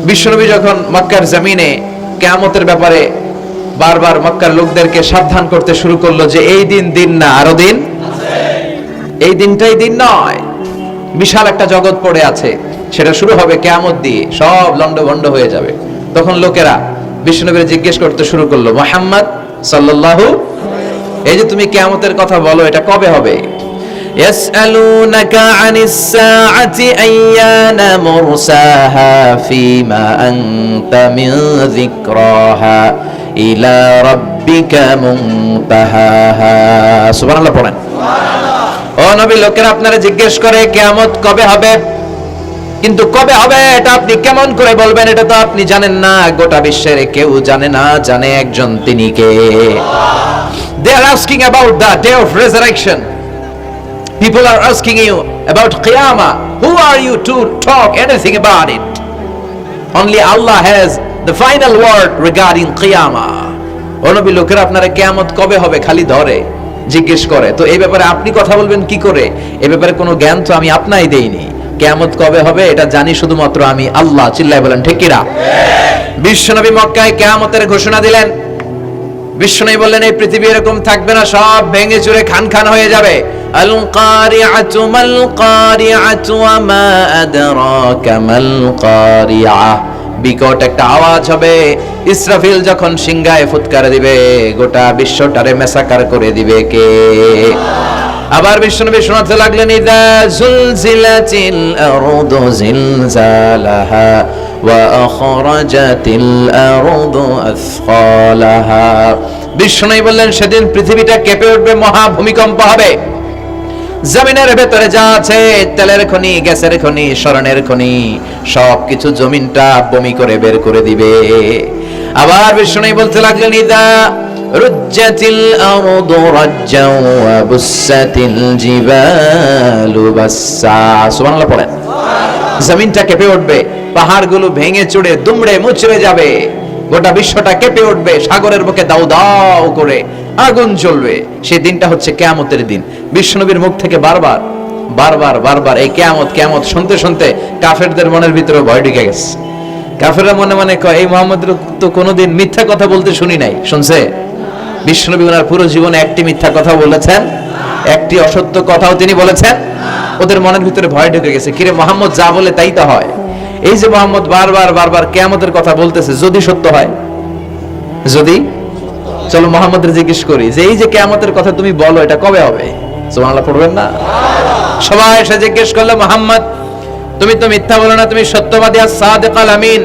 বিশ্বনবী যখন মক্কার জমিনে কিয়ামতের ব্যাপারে বারবার মক্কার লোকদেরকে সাবধান করতে শুরু করলো যে এই দিন দিন না, আরো দিন আছে, এই দিনটাই দিন নয়, বিশাল একটা জগৎ পড়ে আছে, সেটা শুরু হবে কিয়ামত দিয়ে, সব লন্ডভন্ড হয়ে যাবে। তখন লোকেরা বিশ্বনবীর জিজ্ঞেস করতে শুরু করলো, মুহাম্মদ সাল্লাল্লাহু, এই যে তুমি কিয়ামতের কথা বলো, এটা কবে হবে? ইয়াসআলুনাকা আনিস সাআতি আইয়ানা মুরসাহা ফীমা আনতা মিন যিকরাহা ইলা রাব্বিকা মুনতাহাহা। সুবহানাল্লাহ পড়েন। ও নবী, লোকেরা আপনারা জিজ্ঞেস করে কিয়ামত কবে হবে, কিন্তু কবে হবে এটা আপনি কেমন করে বলবেন? এটা তো আপনি জানেন না, গোটা বিশ্বের কেউ জানে না, জানে একজন, তিনি কে? They are asking about the day of resurrection. People are asking you about Qiyamah. Who are you to talk anything about it? Only Allah has the final word regarding Qiyamah. ও নবী, লোকেরা আপনারা কিয়ামত কবে হবে খালি ধরে জিজ্ঞেস করে, তো এই ব্যাপারে আপনি কথা বলবেন কি করে? এই ব্যাপারে কোনো জ্ঞান তো আমি আপনাই দেইনি। কিয়ামত কবে হবে এটা জানি শুধুমাত্র আমি আল্লাহ। চিল্লায় বলেন ঠিক কিনা? বিশ্বনবী মক্কায় কিয়ামতের ঘোষণা দিলেন। বিশ্বনবী বললেন এই পৃথিবী এরকম থাকবে না, সব ভেঙে চুরে খান খান হয়ে যাবে। আল কারিআতু মাল কারিআতু ওয়া মা আদরাকা মাল কারিআহ। বিকট একটা আওয়াজ হবে, ইসরাফিল যখন সিংহায় ফুৎকার দিবে, গোটা বিশ্বটারে মেসাকার করে দিবে কে? আবার বিশ্বনবী শোনাতে লাগলেন, ইযা যুলজিলাতিল আরদু জিলজালাহা ওয়া আখরাজাতিল আরদু আসফালাহা। বিশ্বনবী বললেন সেদিন পৃথিবীটা কেঁপে উঠবে, মহা ভূমিকম্প হবে। জমিনের ভেতরে যা আছে, তেলের খনি, গ্যাসের খনি, স্বর্ণের খনি, সবকিছু জমিনটা বমি করে বের করে দিবে। আবার বিশ্বনবী বলতে লাগলেন, ইযা রুজ্জাতিল আরদু রাজ্জাও ওয়া বুসাতিল জিবালু বাসসা। সুবহানাল্লাহ পড়েন। জমিনটা কেঁপে উঠবে, পাহাড়গুলো ভেঙে চুরে দুমড়ে মুচড়ে যাবে, গোটা বিশ্বটা কেঁপে উঠবে, সাগরের বুকে দাউ দাউ করে আগুন জ্বলবে। সেই দিনটা হচ্ছে কিয়ামতের দিন। বিশ্বনবীর মুখ থেকে বারবার বারবার বারবার এই কিয়ামত কিয়ামত শুনতে শুনতে কাফেরদের মনের ভিতরে ভয় ঢুকে গেছে। কাফেররা মনে মনে কয়, এই মুহাম্মদের তো কোনোদিন মিথ্যা কথা বলতে শুনি নাই। শুনছে? বিশ্বনবী ওনার পুরো জীবনে একটি মিথ্যা কথা বলেছেন, একটি অসত্য কথাও তিনি বলেছেন? ওদের মনের ভিতরে ভয় ঢুকে গেছে, কিরে মুহাম্মদ যা বলে তাই তো হয়। এই যে মুহাম্মদ বারবার বারবার কিয়ামতের কথা বলতেছে, যদি সত্য হয়, যদি, চলো মুহাম্মদের জিজ্ঞেস করি যে এই যে কিয়ামতের কথা তুমি বলো, এটা কবে হবে? সুবহানাল্লাহ পড়বেন না? সবাই এসে জিজ্ঞেস করলো, মুহাম্মদ তুমি তো মিথ্যা বলো না, তুমি সত্যবাদী আর সাদিকাল আমিন,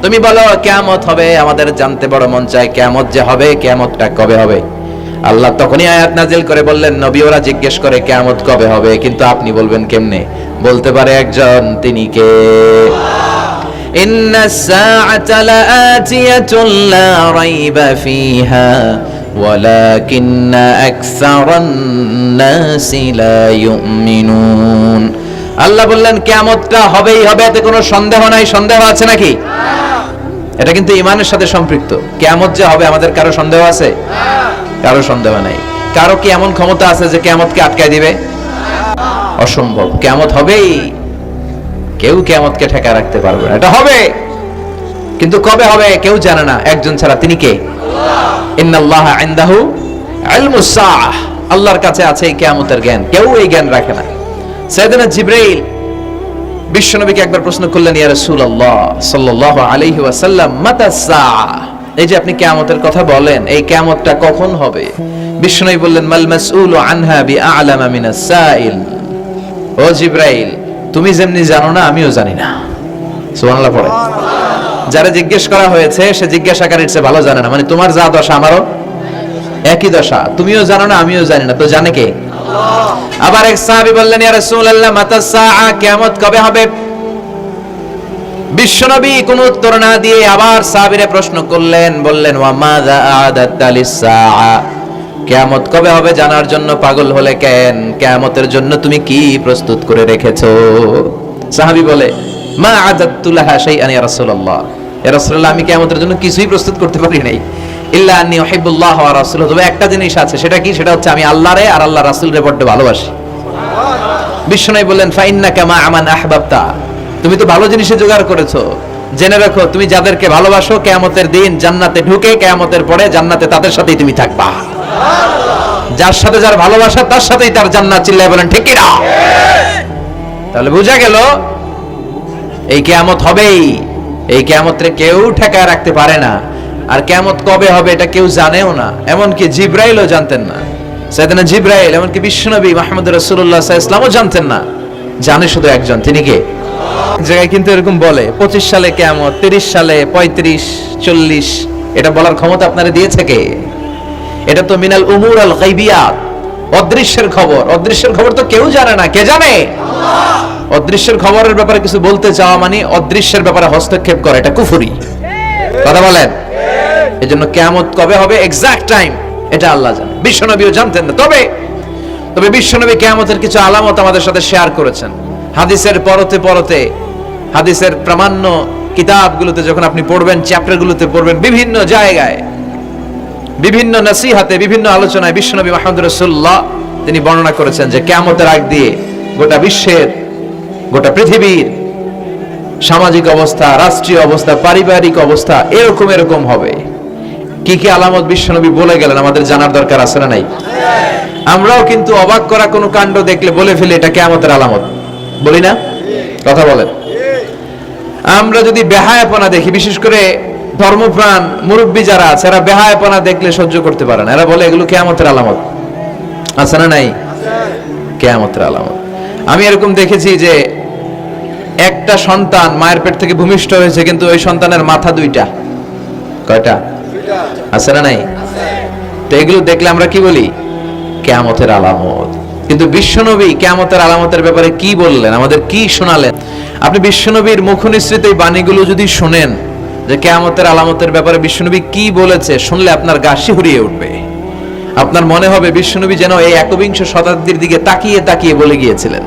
তুমি বলো কিয়ামত হবে, আমাদের জানতে বড় মন চায় কিয়ামত যে হবে, কিয়ামতটা কবে হবে? আল্লাহ তখনই আয়াত নাজিল করে বললেন, নবী ওরা জিজ্ঞেস করে কিয়ামত কবে হবে, কিন্তু আপনি বলবেন কেমনে? বলতে পারে একজন, তিনি কে? ইন্নাস সাআতা লাআতিয়াতুন লা রাইবা ফিহা ওয়ালাকিন্না আকসারান নাসি লা ইউমিনুন। আল্লাহ বললেন কিয়ামতটা হবেই হবে, এতে কোনো সন্দেহ নাই। সন্দেহ আছে নাকি? এটা কিন্তু ঈমানের সাথে সম্পৃক্ত। কিয়ামত যে হবে আমাদের কারো সন্দেহ আছে? কারো সন্দেহ নাই। কারো কি এমন ক্ষমতা আছে যে কিয়ামতকে আটকায় দিবে? অসম্ভব। কিয়ামত হবেই, কেউ কিয়ামতকে ঠেকায় রাখতে পারবে না। এটা হবে, কিন্তু কবে হবে কেউ জানে না, একজন ছাড়া, তিনি কে? ইন্নাল্লাহা ইনদাহু ইলমুস সাআহ। আল্লাহর কাছে আছে এই কিয়ামতের জ্ঞান, কেউ এই জ্ঞান রাখে না। সাইয়েদনা জিবরাইল বিশ্বনবীকে একবার প্রশ্ন করলেন, ইয়া রাসূলুল্লাহ সাল্লাল্লাহু আলাইহি ওয়াসাল্লাম, মাতা সাআহ, এই যে আপনি কিয়ামতের কথা বলেন, এই কিয়ামতটা কখন হবে? বিশ্বনবী বললেন, মাল মাসউলু আনহা বিআলামা মিনাস সাইল। ও জিবরাইল, তুমি যেমনি জানো না, আমিও জানি না। সুবহানাল্লাহ পড়ে। যারা জিজ্ঞেস করা হয়েছে সে জিজ্ঞাসাকারীর চেয়ে ভালো জানে না, মানে তোমার যা দশা আমারও একই দশা, তুমিও জানো না আমিও জানি না, তো জানে কে? আল্লাহ। আবার এক সাহাবী বললেন, ইয়া রাসূলুল্লাহ মাতা সাআ, কিয়ামত কবে হবে? বিশ্বনবী কোনো উত্তর না দিয়ে আবার সাহাবীরে প্রশ্ন করলেন, বললেন, ওয়া মাযা আ'দাতা লিস-সাআ, কিয়ামত কবে হবে জানার জন্য পাগল হলে কেন? কিয়ামতের জন্য তুমি কি প্রস্তুত করে রেখেছো? সাহাবী বলে, মা আ'দাতু লাহা শাইআন ইয়া রাসূলুল্লাহ, ইয়া রাসূলুল্লাহ আমি কিয়ামতের জন্য কিছুই প্রস্তুত করতে পারি নাই, ইল্লা আন্নী উহিব্বুল্লাহ ওয়া রাসূলুহু, তবে একটা জিনিস আছে, সেটা কি? সেটা হচ্ছে আমি আল্লাহরে আর আল্লাহর রাসূলরে বড় ভালোবাসি। বিশ্বনবী বললেন, ফা ইন্নাকা মা আমান আহবাবতা, তুমি তো ভালো জিনিসে জোগাড় করেছো, জেনে রাখো, তুমি যাদেরকে ভালোবাসো কিয়ামতের দিন জান্নাতে ঢুকে কিয়ামতের পরে জান্নাতে তাদের সাথেই তুমি থাকবা। যার সাথে যার ভালোবাসা তার সাথেই তার জান্নাত। চিল্লায় বলেন ঠিক কি না? তাহলে বোঝা গেল এই কিয়ামত হবেই। এই কিয়ামতরে কেউ ঠেকায় রাখতে পারে না। আর কিয়ামত কবে হবে এটা কেউ জানেও না, এমনকি জিবরাইলও জানতেন না। সাইয়েদনা জিবরাইল, এমনকি বিশ্বনবী মুহাম্মদ রাসূলুল্লাহ সাল্লাল্লাহু আলাইহি ওয়াসাল্লামও জানতেন না। জানে শুধু একজন, তিনি কে? জায়গায় কিন্তু এরকম বলে 25 সালে কিয়ামত, 30 সালে, 35, 40, এটা বলার ক্ষমতা আপনারা দিয়েছে কে? এটা তো মিনাল উমুর আল গায়বিয়াত, অদৃশ্যের খবর। অদৃশ্যের খবর তো কেউ জানে না, কে জানে? আল্লাহ। অদৃশ্যের খবরের ব্যাপারে কিছু বলতে চাওয়া মানে অদৃশ্যের ব্যাপারে হস্তক্ষেপ করা, এটা কুফরি। কথা বলেন। এজন্য কিয়ামত কবে হবে এক্সাক্ট টাইম এটা আল্লাহ জানে, বিশ্বনবীও জানতেন না। তবে বিশ্বনবী কিয়ামতের কিছু আলামত আমাদের সাথে শেয়ার করেছেন। হাদিসের পরতে পরতে, হাদিসের প্রামাণ্য কিতাবগুলোতে যখন আপনি পড়বেন, চ্যাপ্টারগুলোতে পড়বেন, বিভিন্ন জায়গায়, বিভিন্ন নসিহাতে, বিভিন্ন আলোচনায় বিশ্বনবী মুহাম্মদ রাসূলুল্লাহ তিনি বর্ণনা করেছেন যে কিয়ামতের আগ দিয়ে গোটা বিশ্বের, গোটা পৃথিবীর সামাজিক অবস্থা, রাষ্ট্রীয় অবস্থা, পারিবারিক অবস্থা এরকম হবে। কি কি আলামত বিশ্বনবী বলে গেলেন, আমাদের জানার দরকার আছে না নাই? আমরাও কিন্তু অবাক করা কোনো কাণ্ড দেখলে বলে ফেলি এটা কিয়ামতের আলামত, বলি না? কথা বলেন। আমরা যদি বেহায়াপনা দেখি, বিশেষ করে ধর্মপ্রাণ মুরব্বী যারা আছে, এরা বেহায়াপনা দেখলে সহ্য করতে পারে না। এরা বলে এগুলো কিয়ামতের আলামত। আছে না নাই? কিয়ামতের আলামত। আমি এরকম দেখেছি যে একটা সন্তান মায়ের পেট থেকে ভূমিষ্ঠ হয়েছে, কিন্তু ওই সন্তানের মাথা দুইটা। কয়টা? আছে না নাই? তো এগুলো দেখলে আমরা কি বলি? কিয়ামতের আলামত। কিন্তু বিশ্বনবী কিয়ামতের আলামতের ব্যাপারে কি বললেন, আমাদের কি শোনালেন? আপনি বিশ্বনবীর মুখনিসৃত এই বাণীগুলো যদি শুনেন যে কিয়ামতের আলামতের ব্যাপারে বিশ্বনবী কি বলেছে, শুনলে আপনার গা শিহরিয়ে উঠবে। আপনার মনে হবে বিশ্বনবী যেন এই 21 শতাব্দীর দিকে তাকিয়ে তাকিয়ে বলে গিয়েছিলেন।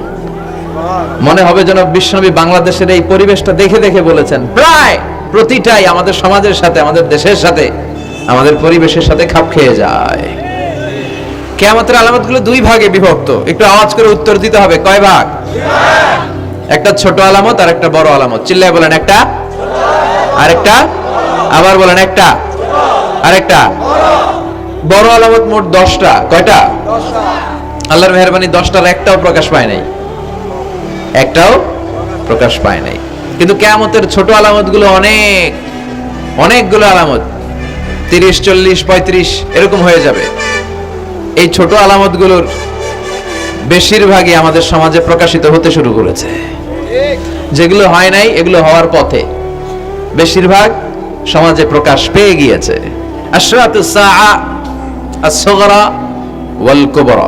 মনে হবে যেন বিশ্বনবী বাংলাদেশের এই পরিবেশটা দেখে দেখে বলেছেন। প্রায় প্রতিটাই আমাদের সমাজের সাথে, আমাদের দেশের সাথে, আমাদের পরিবেশের সাথে খাপ খেয়ে যায়। কিয়ামতের আলামতগুলো দুই ভাগে বিভক্ত। একটু আওয়াজ করে উত্তর দিতে হবে, কয় ভাগ? একটা ছোট আলামত আর একটা বড় আলামত। চিল্লায় বলেন একটা, আরেকটা, আবার বলেন একটা, আরেকটা। বড় আলামত মোট 10টা। কয়টা? আল্লাহর মেহেরবানি 10টার একটাও প্রকাশ পায় নাই, একটাও প্রকাশ পায় নাই। কিন্তু কিয়ামতের ছোট আলামতগুলো অনেকগুলো আলামত, 30, 40, 35 এরকম হয়ে যাবে। এই ছোট আলামতগুলোর বেশিরভাগই আমাদের সমাজে প্রকাশিত হতে শুরু করেছে। যেগুলো হয় নাই এগুলো হওয়ার পথে, বেশিরভাগ সমাজে প্রকাশ পেয়ে গিয়েছে। আশরাতুস সাআ আস-সুগরা ওয়াল কুবরা।